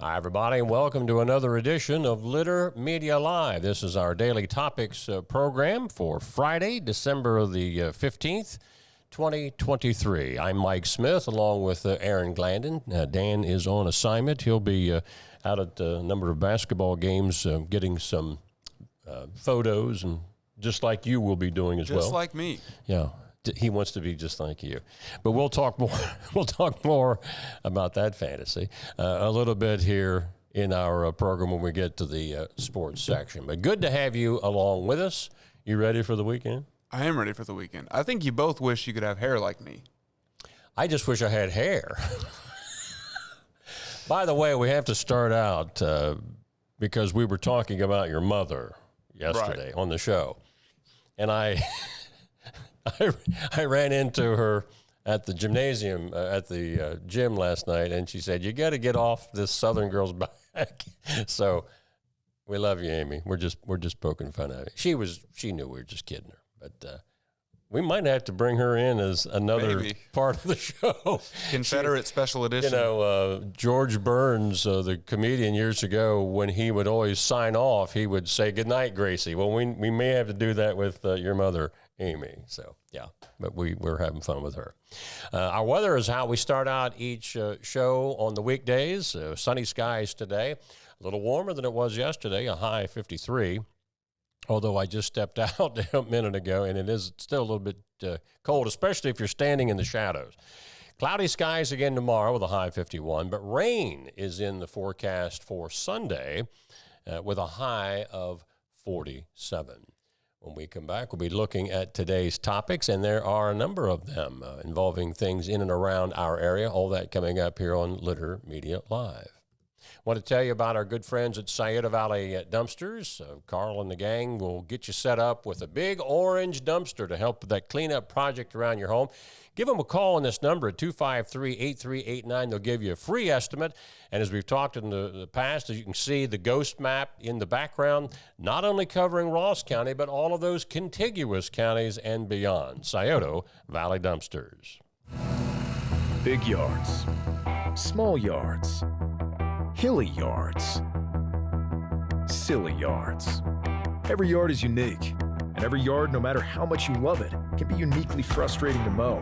Hi, everybody, and welcome to another edition of Litter Media Live. This is our daily topics program for Friday, December the 15th, 2023. I'm Mike Smith, along with Aaron Glandon. Dan is on assignment. He'll be out at a number of basketball games getting some photos, and just like you will be doing as well. Just like me. Yeah. He wants to be just like you, but we'll talk more. We'll talk more about that fantasy a little bit here in our program when we get to the sports section. But good to have you along with us. You ready for the weekend? I am ready for the weekend. I think you both wish you could have hair like me. I just wish I had hair. By the way, we have to start out because we were talking about your mother yesterday on the show, and I ran into her at the gymnasium, at the gym last night, and she said, "You got to get off this Southern girl's back." So we love you, Amy. We're just poking fun at it. She knew we were just kidding her, but we might have to bring her in as another part of the show. Confederate special edition. You know, George Burns, the comedian years ago, when he would always sign off, he would say, "Good night, Gracie." Well, we may have to do that with your mother, Amy. So, yeah, but we're having fun with her. Our weather is how we start out each show on the weekdays. Sunny skies today, a little warmer than it was yesterday, a high 53. Although I just stepped out a minute ago, and it is still a little bit cold, especially if you're standing in the shadows. Cloudy skies again tomorrow with a high 51, but rain is in the forecast for Sunday with a high of 47. When we come back, we'll be looking at today's topics, and there are a number of them involving things in and around our area. All that coming up here on Litter Media Live. I want to tell you about our good friends at Scioto Valley Dumpsters. Carl and the gang will get you set up with a big orange dumpster to help with that cleanup project around your home. Give them a call on this number at 253-8389. They'll give you a free estimate. And as we've talked in the past, as you can see, the ghost map in the background, not only covering Ross County, but all of those contiguous counties and beyond. Scioto Valley Dumpsters. Big yards, small yards, hilly yards, silly yards. Every yard is unique, and every yard, no matter how much you love it, can be uniquely frustrating to mow.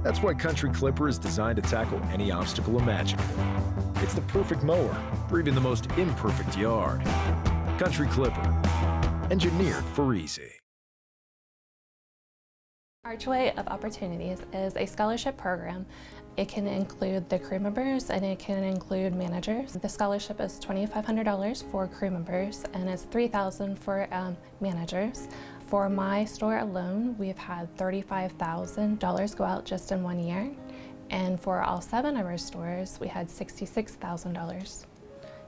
That's why Country Clipper is designed to tackle any obstacle imaginable. It's the perfect mower for even the most imperfect yard. Country Clipper, engineered for easy. Archway of Opportunities is a scholarship program. It can include the crew members and it can include managers. The scholarship is $2,500 for crew members and it's $3,000 for managers. For my store alone, we've had $35,000 go out just in 1 year. And for all 7 of our stores, we had $66,000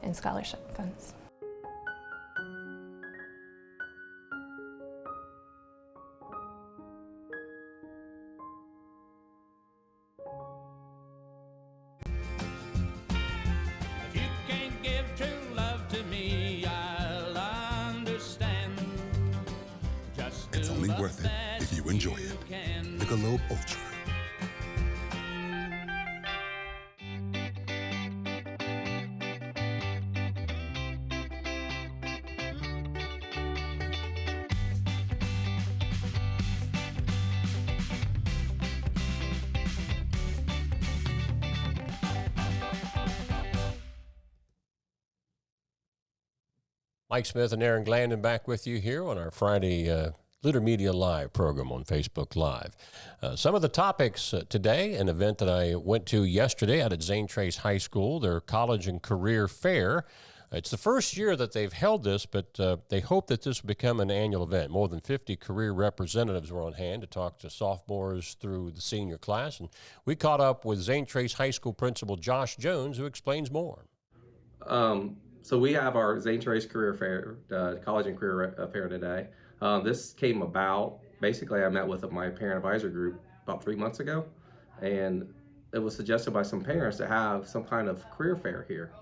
in scholarship funds. Worth it if you enjoy it. Michelob Ultra. Mike Smith and Aaron Glandon back with you here on our Friday Litter Media Live program on Facebook Live. Some of the topics today, an event that I went to yesterday out at Zane Trace High School, their college and career fair. It's the first year that they've held this, but they hope that this will become an annual event. More than 50 career representatives were on hand to talk to sophomores through the senior class. And we caught up with Zane Trace High School Principal Josh Jones, who explains more. So we have our Zane Trace Career Fair, College and Career Fair today. This came about, basically I met with my parent advisor group about 3 months ago, and it was suggested by some parents to have some kind of career fair here.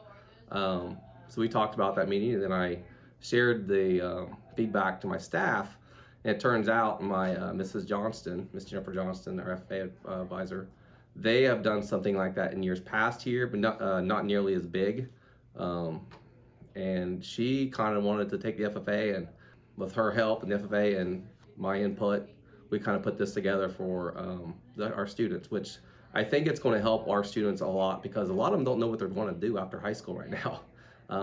So we talked about that meeting, and then I shared the feedback to my staff, and it turns out my Mrs. Johnston, Miss Jennifer Johnston, our FFA advisor, they have done something like that in years past here, but not nearly as big. And she kind of wanted to take the FFA, and with her help and the FFA and my input, we kind of put this together for our students, which I think it's going to help our students a lot, because a lot of them don't know what they're going to do after high school right now.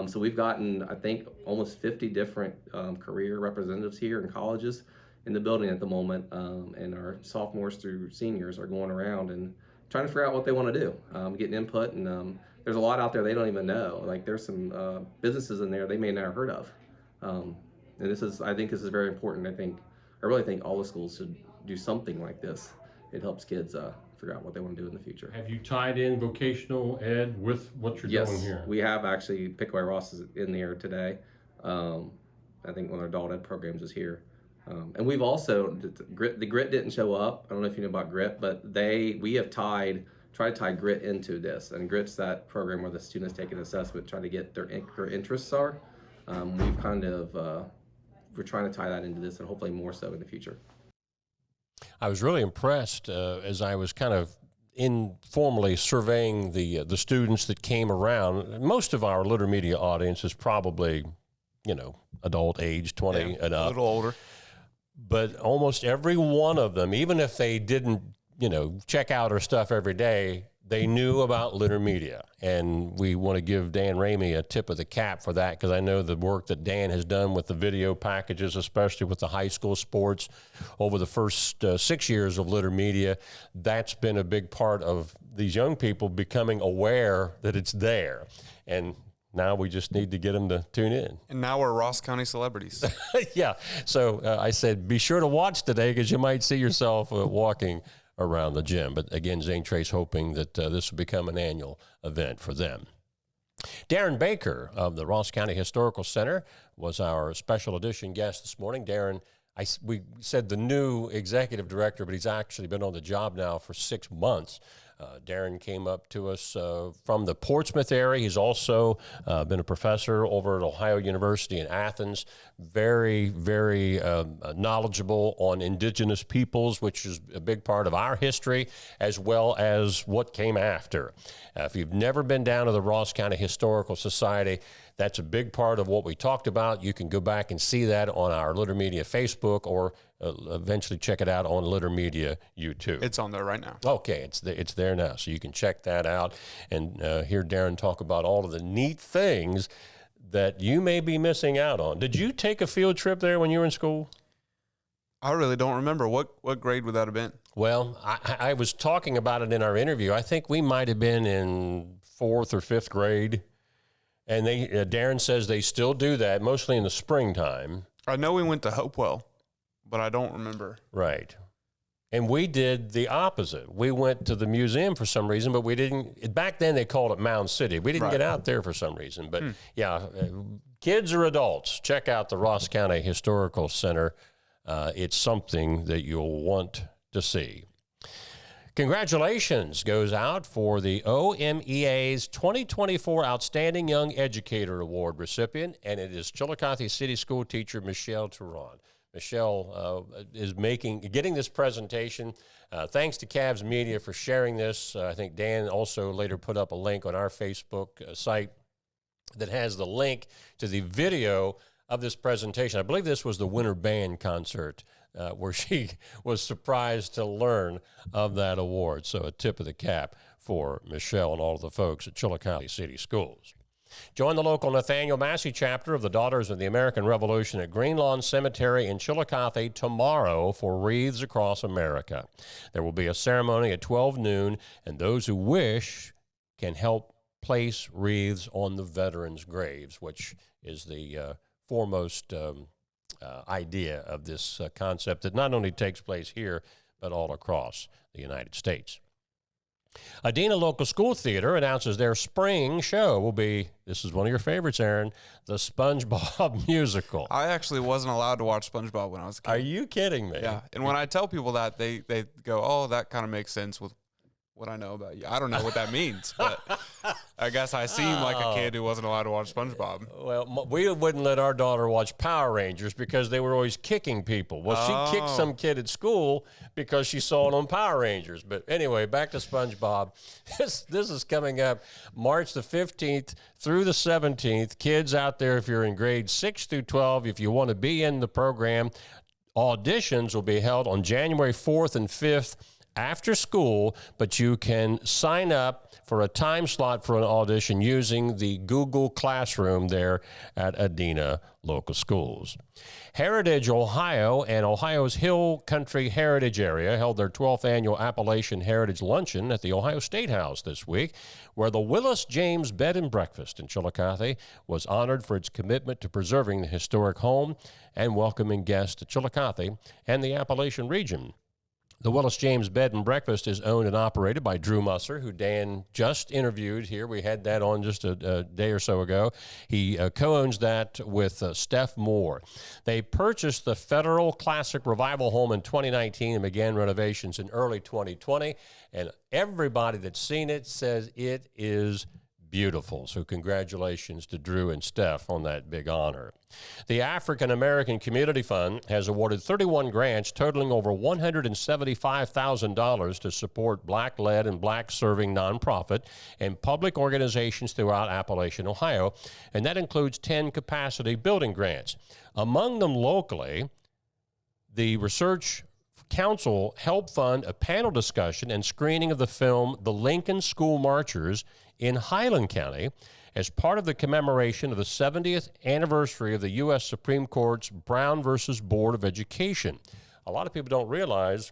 So we've gotten, I think, almost 50 different career representatives here in colleges in the building at the moment, and our sophomores through seniors are going around and trying to figure out what they want to do, getting input, and there's a lot out there they don't even know. Like, there's some businesses in there they may never heard of, and I think this is very important. I really think all the schools should do something like this. It helps kids figure out what they want to do in the future. Have you tied in vocational ed with what you're doing here? Yes, we have actually. Pickaway Ross is in there today. I think one of our adult ed programs is here. And we've also, the GRIT didn't show up. I don't know if you know about GRIT, but we have tried to tie GRIT into this. And GRIT's that program where the students take an assessment, try to get their interests are. We've kind of, we're trying to tie that into this, and hopefully more so in the future. I was really impressed as I was kind of informally surveying the students that came around. Most of our Litter Media audience is probably, adult age, 20 and up. A little older. But almost every one of them, even if they didn't, check out our stuff every day, they knew about Litter Media. And we want to give Dan Ramey a tip of the cap for that, because I know the work that Dan has done with the video packages, especially with the high school sports over the first 6 years of Litter Media. That's been a big part of these young people becoming aware that it's there. And now we just need to get them to tune in. And now we're Ross County celebrities. Yeah. So I said, be sure to watch today, because you might see yourself walking around the gym. But again, Zane Trace hoping that this will become an annual event for them. Darren Baker of the Ross County Historical Center was our special edition guest this morning. Darren, we said the new executive director, but he's actually been on the job now for 6 months. Darren came up to us from the Portsmouth area. He's also been a professor over at Ohio University in Athens. Very, very knowledgeable on indigenous peoples, which is a big part of our history, as well as what came after. If you've never been down to the Ross County Historical Society, that's a big part of what we talked about. You can go back and see that on our Litter Media Facebook, or eventually check it out on Litter Media YouTube. It's on there right now. Okay, it's there now, so you can check that out and hear Darren talk about all of the neat things that you may be missing out on. Did you take a field trip there when you were in school? I really don't remember. What grade would that have been? Well, I was talking about it in our interview. I think we might have been in 4th or 5th grade. And Darren says they still do that, mostly in the springtime. I know we went to Hopewell, but I don't remember. Right. And we did the opposite. We went to the museum for some reason, but we didn't. Back then they called it Mound City. We didn't get out there for some reason. But yeah, kids or adults, check out the Ross County Historical Center. It's something that you'll want to see. Congratulations goes out for the OMEA's 2024 Outstanding Young Educator Award recipient, and it is Chillicothe City School teacher Michelle Turon. Michelle is getting this presentation. Thanks to Cavs Media for sharing this. I think Dan also later put up a link on our Facebook site that has the link to the video of this presentation. I believe this was the Winter Band concert where she was surprised to learn of that award. So a tip of the cap for Michelle and all of the folks at Chillicothe City Schools. Join the local Nathaniel Massey chapter of the Daughters of the American Revolution at Green Lawn Cemetery in Chillicothe tomorrow for Wreaths Across America. There will be a ceremony at 12 noon, and those who wish can help place wreaths on the veterans' graves, which is the foremost idea of this concept that not only takes place here, but all across the United States. Adena Local School Theater announces their spring show will be, this is one of your favorites, Aaron, the SpongeBob musical. I actually wasn't allowed to watch SpongeBob when I was a kid. Are you kidding me? Yeah, and when I tell people that, they go, oh, that kind of makes sense with what I know about you. I don't know what that means, but I guess I seem like a kid who wasn't allowed to watch SpongeBob. Well, we wouldn't let our daughter watch Power Rangers because they were always kicking people. Well, she kicked some kid at school because she saw it on Power Rangers. But anyway, back to SpongeBob. This is coming up March the 15th through the 17th. Kids out there, if you're in grades 6 through 12, if you want to be in the program, auditions will be held on January 4th and 5th after school, but you can sign up for a time slot for an audition using the Google Classroom there at Adena Local Schools. Heritage Ohio and Ohio's Hill Country Heritage Area held their 12th annual Appalachian Heritage Luncheon at the Ohio State House this week, where the Willis James Bed and Breakfast in Chillicothe was honored for its commitment to preserving the historic home and welcoming guests to Chillicothe and the Appalachian region. The Willis James Bed and Breakfast is owned and operated by Drew Musser, who Dan just interviewed here. We had that on just a day or so ago. He co-owns that with Steph Moore. They purchased the Federal Classic Revival Home in 2019 and began renovations in early 2020. And everybody that's seen it says it is beautiful. So congratulations to Drew and Steph on that big honor. The African American Community Fund has awarded 31 grants totaling over $175,000 to support Black-led and Black-serving nonprofit and public organizations throughout Appalachian, Ohio, and that includes 10 capacity building grants. Among them locally, the Research Council helped fund a panel discussion and screening of the film The Lincoln School Marchers in Highland County as part of the commemoration of the 70th anniversary of the U.S. Supreme Court's Brown versus Board of Education. A lot of people don't realize,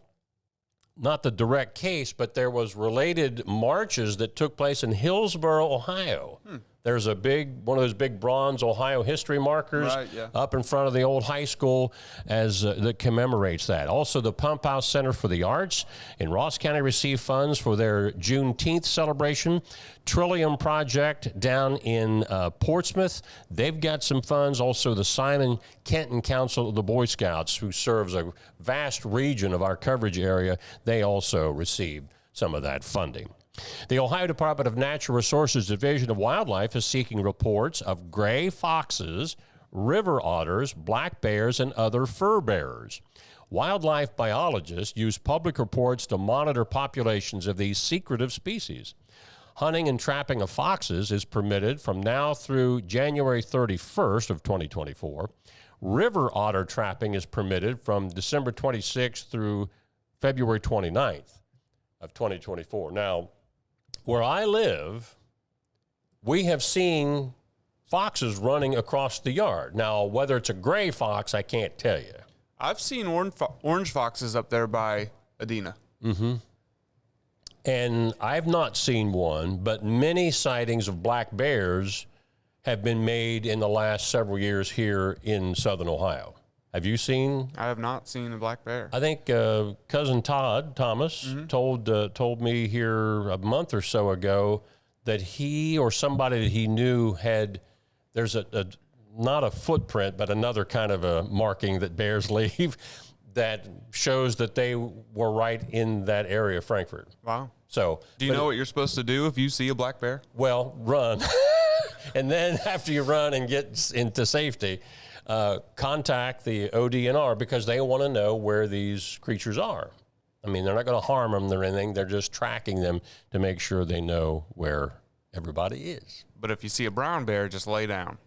not the direct case, but there was related marches that took place in Hillsboro, Ohio. There's one of those big bronze Ohio history markers up in front of the old high school that commemorates that. Also, the Pump House Center for the Arts in Ross County received funds for their Juneteenth celebration. Trillium Project down in Portsmouth, they've got some funds. Also, the Simon Kenton Council of the Boy Scouts, who serves a vast region of our coverage area, they also received some of that funding. The Ohio Department of Natural Resources Division of Wildlife is seeking reports of gray foxes, river otters, black bears, and other fur bearers. Wildlife biologists use public reports to monitor populations of these secretive species. Hunting and trapping of foxes is permitted from now through January 31st of 2024. River otter trapping is permitted from December 26th through February 29th of 2024. Now, where I live, we have seen foxes running across the yard. Now, whether it's a gray fox, I can't tell you. I've seen orange foxes up there by Adena. Mm-hmm. And I've not seen one, but many sightings of black bears have been made in the last several years here in southern Ohio. Have you seen? I have not seen a black bear. I think cousin Todd Thomas told me here a month or so ago that he or somebody that he knew there's not a footprint, but another kind of a marking that bears leave that shows that they were right in that area of Frankfort. Wow. So, do you know what you're supposed to do if you see a black bear? Well, run. And then after you run and get into safety, contact the ODNR because they want to know where these creatures are. I mean, they're not going to harm them or anything. They're just tracking them to make sure they know where everybody is. But if you see a brown bear, just lay down.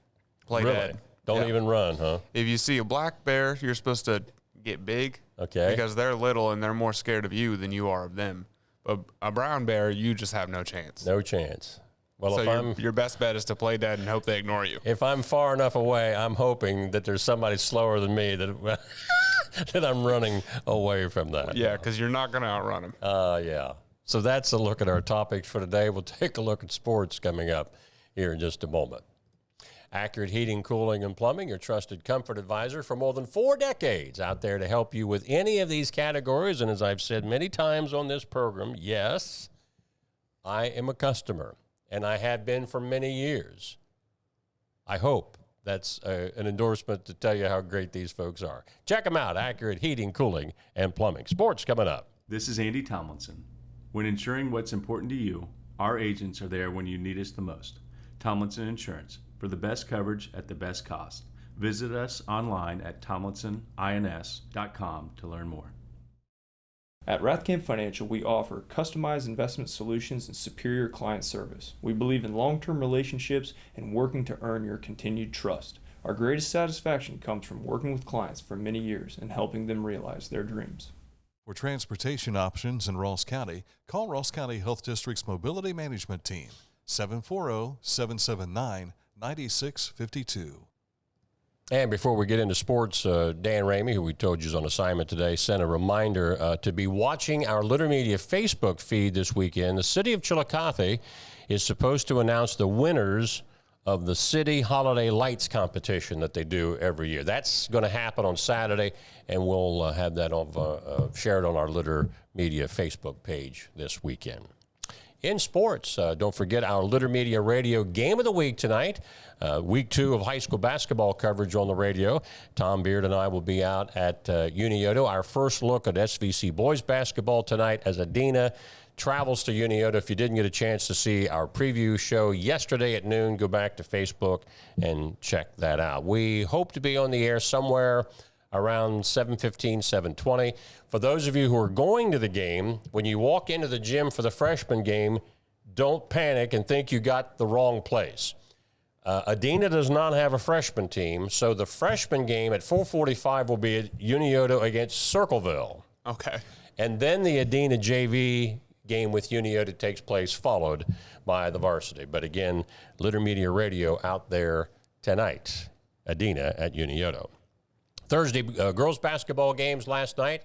Play dead. Don't even run, huh? If you see a black bear, you're supposed to get big. Okay. Because they're little and they're more scared of you than you are of them. But a brown bear, you just have no chance. No chance. Well, so your best bet is to play dead and hope they ignore you. If I'm far enough away, I'm hoping that there's somebody slower than me that that I'm running away from that. Yeah, because you're not going to outrun them. Yeah. So that's a look at our topics for today. We'll take a look at sports coming up here in just a moment. Accurate Heating, Cooling, and Plumbing, your trusted comfort advisor for more than 4 decades, out there to help you with any of these categories. And as I've said many times on this program, yes, I am a customer, and I have been for many years. I hope that's an endorsement to tell you how great these folks are. Check them out, Accurate Heating, Cooling, and Plumbing. Sports coming up. This is Andy Tomlinson. When ensuring what's important to you, our agents are there when you need us the most. Tomlinson Insurance, for the best coverage at the best cost. Visit us online at tomlinsonins.com to learn more. At Rathkamp Financial, we offer customized investment solutions and superior client service. We believe in long-term relationships and working to earn your continued trust. Our greatest satisfaction comes from working with clients for many years and helping them realize their dreams. For transportation options in Ross County, call Ross County Health District's Mobility Management Team, 740-779-9652. And before we get into sports, Dan Ramey, who we told you is on assignment today, sent a reminder to be watching our Litter Media Facebook feed this weekend. The city of Chillicothe is supposed to announce the winners of the City Holiday Lights competition that they do every year. That's going to happen on Saturday, and we'll have that shared on our Litter Media Facebook page this weekend. In sports, don't forget our Litter Media Radio Game of the Week tonight. Week 2 of high school basketball coverage on the radio. Tom Beard and I will be out at Unioto. Our first look at SVC boys basketball tonight as Adina travels to Unioto. If you didn't get a chance to see our preview show yesterday at noon, go back to Facebook and check that out. We hope to be on the air somewhere around 7:15, 7:20. For those of you who are going to the game, when you walk into the gym for the freshman game, don't panic and think you got the wrong place. Adina does not have a freshman team, so the freshman game at 4:45 will be at Unioto against Circleville. Okay. And then the Adina JV game with Unioto takes place, followed by the varsity. But again, Litter Media Radio out there tonight, Adina at Unioto. Thursday, girls basketball games last night.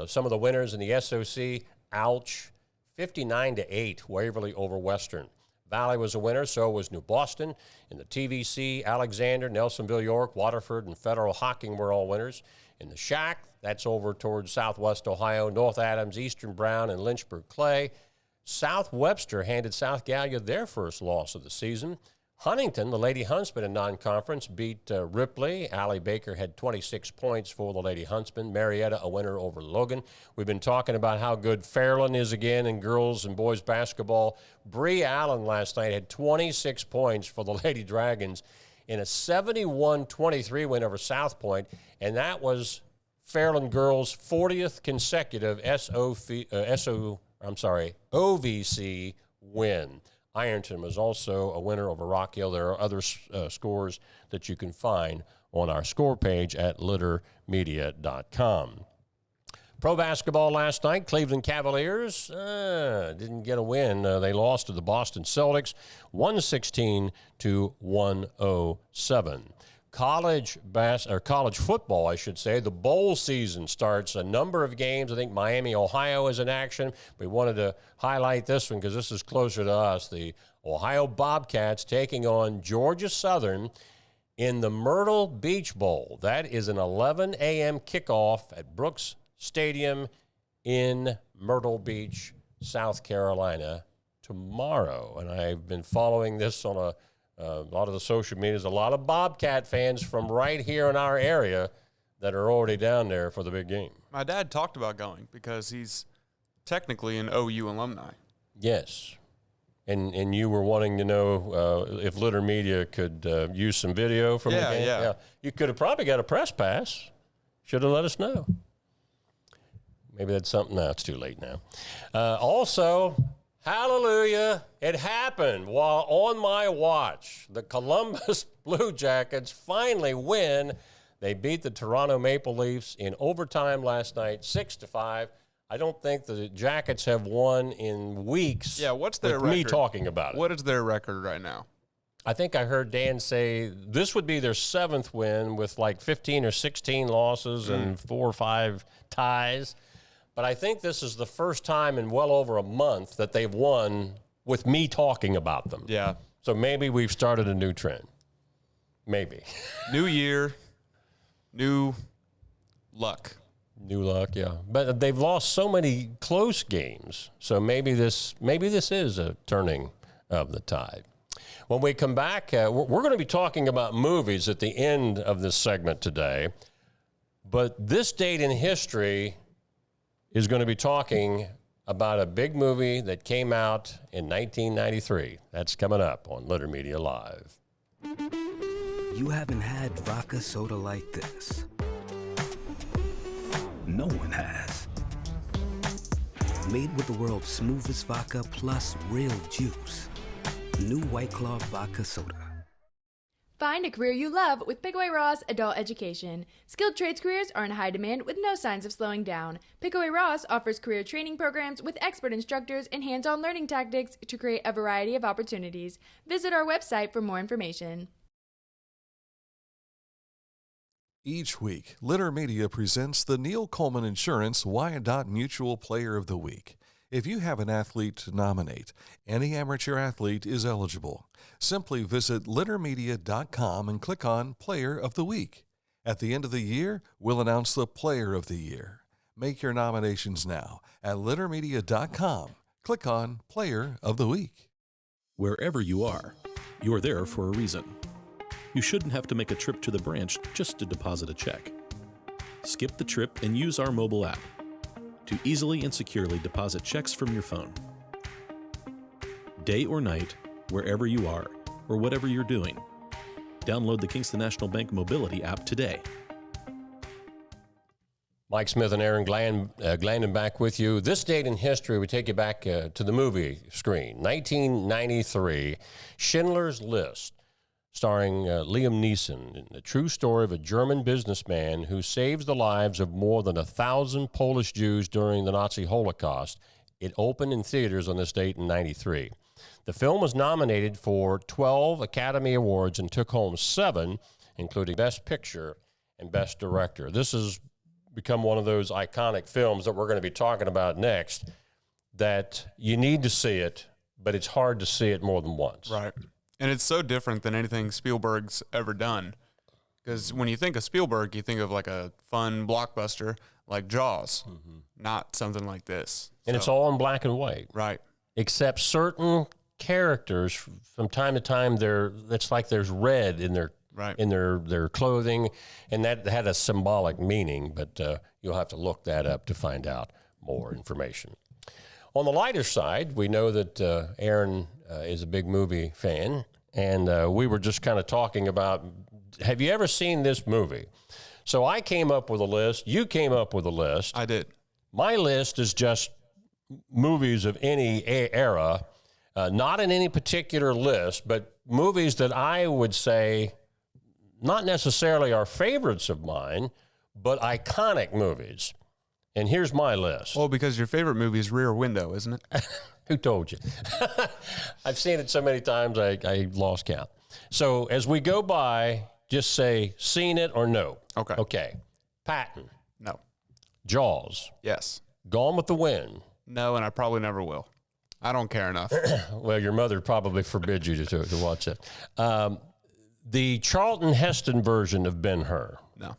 Some of the winners in the SOC, ouch, 59-8, Waverly over Western. Valley was a winner, so was New Boston. In the TVC, Alexander, Nelsonville, York, Waterford, and Federal Hocking were all winners. In the Shack, that's over towards Southwest Ohio, North Adams, Eastern Brown, and Lynchburg Clay. South Webster handed South Gallia their first loss of the season. Huntington, the Lady Huntsmen in non-conference, beat Ripley. Allie Baker had 26 points for the Lady Huntsmen. Marietta, a winner over Logan. We've been talking about how good Fairland is again in girls and boys basketball. Bree Allen last night had 26 points for the Lady Dragons in a 71-23 win over South Point, and that was Fairland girls' 40th consecutive OVC win. Ironton was also a winner over Rock Hill. There are other scores that you can find on our score page at littermedia.com. Pro basketball last night, Cleveland Cavaliers didn't get a win. They lost to the Boston Celtics, 116-107. College football, I should say, the bowl season starts. A number of games. I think Miami, Ohio is in action. We wanted to highlight this one because this is closer to us. The Ohio Bobcats taking on Georgia Southern in the Myrtle Beach Bowl. That is an 11 a.m. kickoff at Brooks Stadium in Myrtle Beach, South Carolina tomorrow. And I've been following this on a lot of the social medias, a lot of Bobcat fans from right here in our area that are already down there for the big game. My dad talked about going because he's technically an OU alumni. Yes. And you were wanting to know if Litter Media could use some video from the game? Yeah. You could have probably got a press pass. Should have let us know. Maybe that's something. No, it's too late now. Also, hallelujah, it happened while on my watch. The Columbus Blue Jackets finally win. They beat the Toronto Maple Leafs in overtime last night, 6-5. I don't think the Jackets have won in weeks. Yeah, what's their record? Me talking about it. What is their record right now? I think I heard Dan say this would be their 7th win with like 15 or 16 losses and 4 or 5 ties. But I think this is the first time in well over a month that they've won with me talking about them. Yeah. So maybe we've started a new trend. Maybe. New year, new luck. New luck, yeah. But they've lost so many close games. So maybe this is a turning of the tide. When we come back, we're going to be talking about movies at the end of this segment today. But this date in history is going to be talking about a big movie that came out in 1993. That's coming up on Litter Media Live. You haven't had vodka soda like this. No one has. Made with the world's smoothest vodka plus real juice. New White Claw Vodka Soda. Find a career you love with Pickaway Ross Adult Education. Skilled trades careers are in high demand with no signs of slowing down. Pickaway Ross offers career training programs with expert instructors and hands-on learning tactics to create a variety of opportunities. Visit our website for more information. Each week, Litter Media presents the Neil Coleman Insurance Wyandotte Mutual Player of the Week. If you have an athlete to nominate, any amateur athlete is eligible. Simply visit littermedia.com and click on Player of the Week. At the end of the year, we'll announce the Player of the Year. Make your nominations now at littermedia.com. Click on Player of the Week. Wherever you are, you're there for a reason. You shouldn't have to make a trip to the branch just to deposit a check. Skip the trip and use our mobile app to easily and securely deposit checks from your phone. Day or night, wherever you are, or whatever you're doing, download the Kingston National Bank Mobility app today. Mike Smith and Aaron Glandon back with you. This date in history, we take you back to the movie screen. 1993, Schindler's List, starring Liam Neeson, the true story of a German businessman who saves the lives of more than 1,000 Polish Jews during the Nazi Holocaust. It opened in theaters on this date in 93. The film was nominated for 12 Academy Awards and took home 7, including Best Picture and Best Director. This has become one of those iconic films that we're going to be talking about next, that you need to see it, but it's hard to see it more than once. Right. And it's so different than anything Spielberg's ever done. Because when you think of Spielberg, you think of like a fun blockbuster like Jaws, not something like this. And it's all in black and white. Right. Except certain characters, from time to time, it's like there's red in their clothing, and that had a symbolic meaning, but you'll have to look that up to find out more information. On the lighter side, we know that Aaron is a big movie fan, and we were just kind of talking about, have you ever seen this movie? So I came up with a list. You came up with a list. I did. My list is just movies of any era, not in any particular list, but movies that I would say not necessarily are favorites of mine, but iconic movies. And here's my list. Well, because your favorite movie is Rear Window, isn't it? Who told you? I've seen it so many times, I lost count. So as we go by, just say seen it or no. Okay. Okay. Patton. No. Jaws. Yes. Gone with the Wind. No, and I probably never will. I don't care enough. Well, your mother probably forbids you to watch it. The Charlton Heston version of Ben-Hur. No.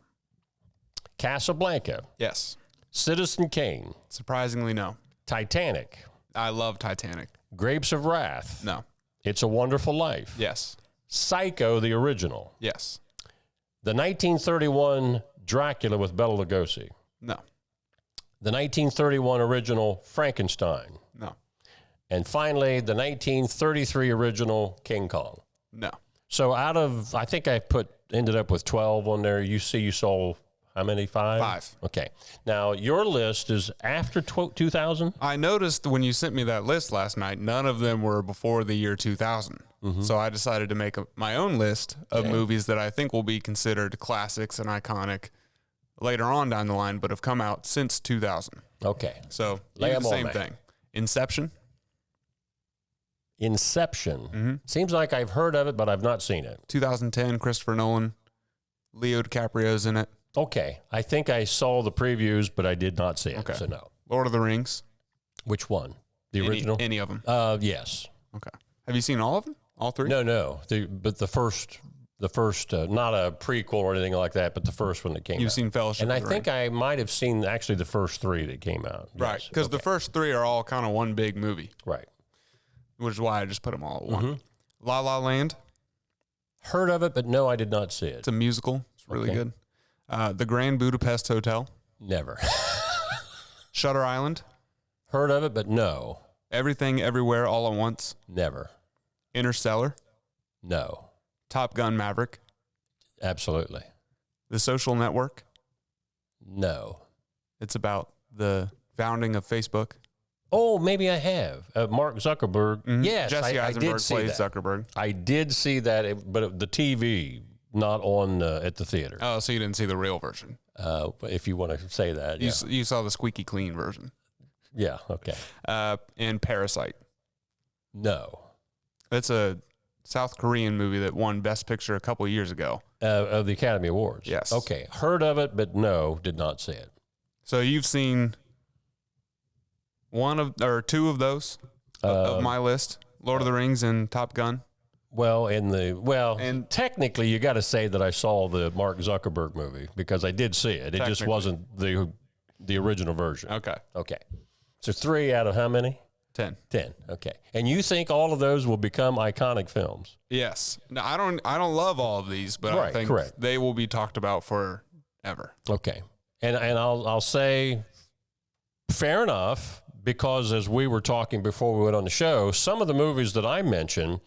Casablanca. Yes. Citizen Kane. Surprisingly, no. Titanic. I love Titanic. Grapes of Wrath. No. It's a Wonderful Life. Yes. Psycho, the original. Yes. The 1931 Dracula with Bela Lugosi. No. The 1931 original Frankenstein. No. And finally, the 1933 original King Kong. No. So out of, I think I ended up with 12 on there. You saw how many? 5? 5. Okay. Now, your list is after 2000? I noticed when you sent me that list last night, none of them were before the year 2000. So I decided to make my own list of movies that I think will be considered classics and iconic later on down the line, but have come out since 2000. Okay. So Lay the 'em on same me. thing. Inception. Inception. Seems like I've heard of it, but I've not seen it. 2010, Christopher Nolan. Leo DiCaprio's in it. Okay. I think I saw the previews, but I did not see it. Okay. So no. Lord of the Rings. Which one? The original? Any of them. Yes. Okay. Have you seen all of them? All 3? No. But the first, not a prequel or anything like that, but the first one that came out. You've seen Fellowship And of I the think Ring. I might have seen actually the first 3 that came out. Right. Yes. Because the first 3 are all kind of one big movie. Right. Which is why I just put them all at one. La La Land. Heard of it, but no, I did not see it. It's a musical. It's really good. The Grand Budapest Hotel. Never. Shutter Island. Heard of it, but no. Everything, Everywhere, All at Once. Never. Interstellar. No. Top Gun Maverick. Absolutely. The Social Network. No. It's about the founding of Facebook. Oh, maybe I have. Mark Zuckerberg. Mm-hmm. Yes, Jesse I Eisenberg did see plays that. Zuckerberg. I did see that, but the TV, not on at the theater. Oh, so you didn't see the real version? If you want to say that, yeah. You saw the squeaky clean version. Yeah, okay. And Parasite. No. That's a South Korean movie that won Best Picture a couple of years ago. Of the Academy Awards. Yes. Okay. Heard of it, but no, did not see it. So you've seen two of those of my list, Lord of the Rings and Top Gun. And technically, you got to say that I saw the Mark Zuckerberg movie because I did see it. It just wasn't the original version. Okay. So 3 out of how many? 10. Okay. And you think all of those will become iconic films? Yes. No, I don't love all of these, but I think they will be talked about forever. Okay. And I'll say fair enough, because as we were talking before we went on the show, some of the movies that I mentioned,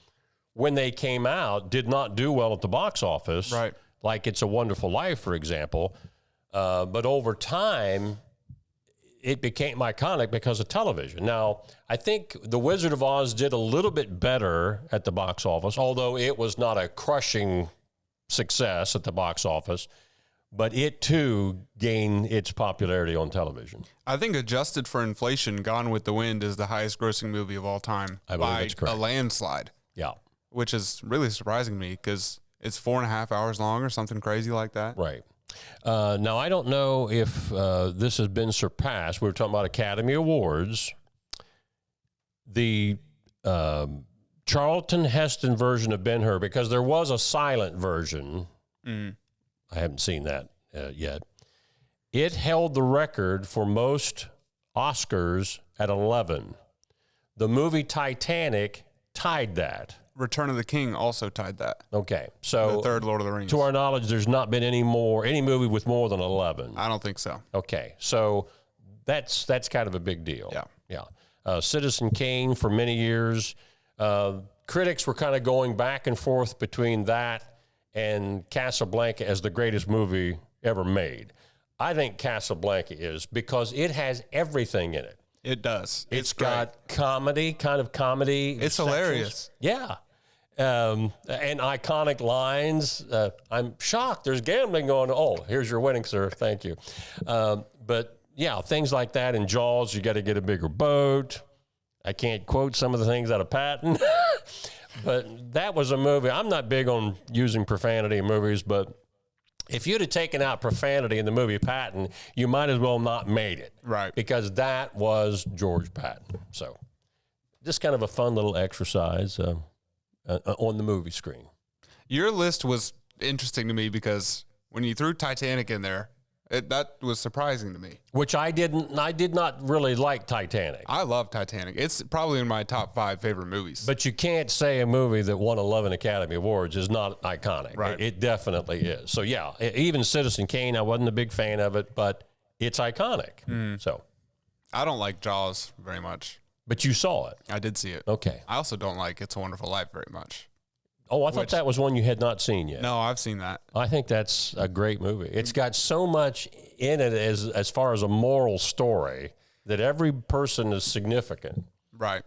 when they came out, did not do well at the box office. Right. Like It's a Wonderful Life, for example. But over time, it became iconic because of television. Now, I think The Wizard of Oz did a little bit better at the box office, although it was not a crushing success at the box office. But it, too, gained its popularity on television. I think adjusted for inflation, Gone with the Wind is the highest grossing movie of all time I believe by that's correct. a landslide. Yeah. Which is really surprising to me because it's 4.5 hours long or something crazy like that. Right. Now, I don't know if this has been surpassed. We were talking about Academy Awards. The Charlton Heston version of Ben-Hur, because there was a silent version. I haven't seen that yet. It held the record for most Oscars at 11. The movie Titanic tied that. Return of the King also tied that. Okay, so the third Lord of the Rings. To our knowledge, there's not been any movie with more than 11. I don't think so. Okay, so that's kind of a big deal. Yeah. Citizen Kane for many years. Critics were kind of going back and forth between that and Casablanca as the greatest movie ever made. I think Casablanca is, because it has everything in it. It does. It's got comedy. It's sections. hilarious. Yeah. And iconic lines. I'm shocked. There's gambling going on. Oh, here's your winning, sir. Thank you. But yeah, things like that. In Jaws, you got to get a bigger boat. I can't quote some of the things out of Patton. But that was a movie. I'm not big on using profanity in movies, but if you'd have taken out profanity in the movie Patton, you might as well not made it. Right. Because that was George Patton. So just kind of a fun little exercise on the movie screen. Your list was interesting to me because when you threw Titanic in there, that was surprising to me. Which I did not really like Titanic. I love Titanic. It's probably in my top 5 favorite movies. But you can't say a movie that won 11 Academy Awards is not iconic. Right. It definitely is. So yeah, even Citizen Kane, I wasn't a big fan of it, but it's iconic. So I don't like Jaws very much. But you saw it. I did see it. Okay. I also don't like It's a Wonderful Life very much. Oh, I thought that was one you had not seen yet. No, I've seen that. I think that's a great movie. It's got so much in it as far as a moral story that every person is significant. Right.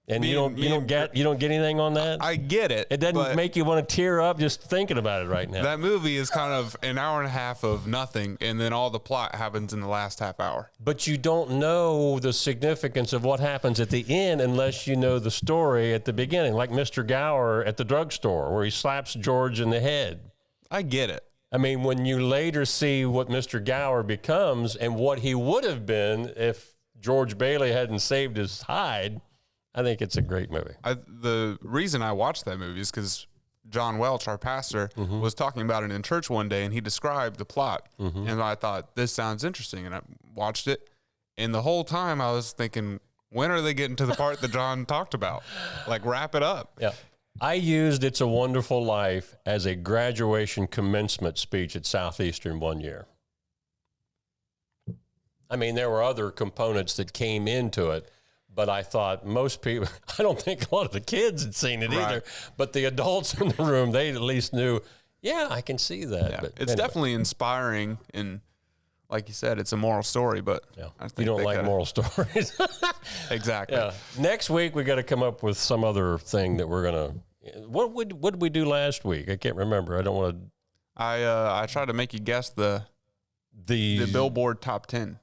And you don't get anything on that? I get it. It doesn't make you want to tear up just thinking about it right now. That movie is kind of an hour and a half of nothing, and then all the plot happens in the last half hour. But you don't know the significance of what happens at the end unless you know the story at the beginning, like Mr. Gower at the drugstore where he slaps George in the head. I get it. I mean, when you later see what Mr. Gower becomes and what he would have been if George Bailey hadn't saved his hide, I think it's a great movie. The reason I watched that movie is because John Welch, our pastor, was talking about it in church one day, and he described the plot. And I thought, this sounds interesting, and I watched it. And the whole time I was thinking, when are they getting to the part that John talked about? Like, wrap it up. Yeah. I used It's a Wonderful Life as a graduation commencement speech at Southeastern one year. I mean, there were other components that came into it, but I thought most people, I don't think a lot of the kids had seen it either, but the adults in the room, they at least knew, yeah, I can see that. Yeah, But it's anyway. definitely inspiring, and like you said, it's a moral story, but I think You don't they like gotta- moral stories. Exactly. Yeah. Next week, we got to come up with some other thing that we're going to, what did we do last week? I can't remember. I don't want to. I tried to make you guess the Billboard top 10.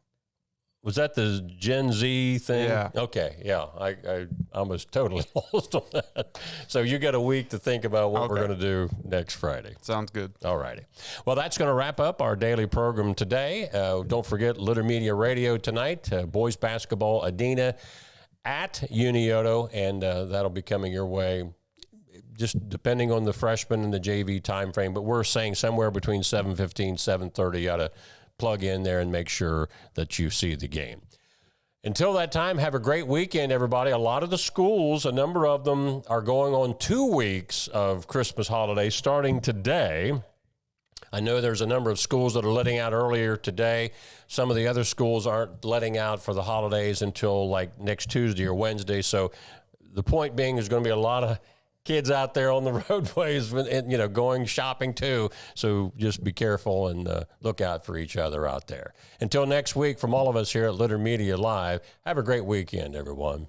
Was that the Gen Z thing? Yeah. Okay. Yeah. I almost totally lost on that. So you got a week to think about what we're going to do next Friday. Sounds good. All righty. Well, that's going to wrap up our daily program today. Don't forget Litter Media Radio tonight, boys basketball, Adina at Unioto, and that'll be coming your way just depending on the freshman and the JV time frame. But we're saying somewhere between 7:15, 7:30. You ought to plug in there and make sure that you see the game. Until that time, have a great weekend, everybody. A lot of the schools, a number of them, are going on 2 weeks of Christmas holidays starting today. I know there's a number of schools that are letting out earlier today. Some of the other schools aren't letting out for the holidays until like next Tuesday or Wednesday. So the point being, there's going to be a lot of kids out there on the roadways, going shopping too. So just be careful and look out for each other out there. Until next week, from all of us here at Litter Media Live, have a great weekend, everyone.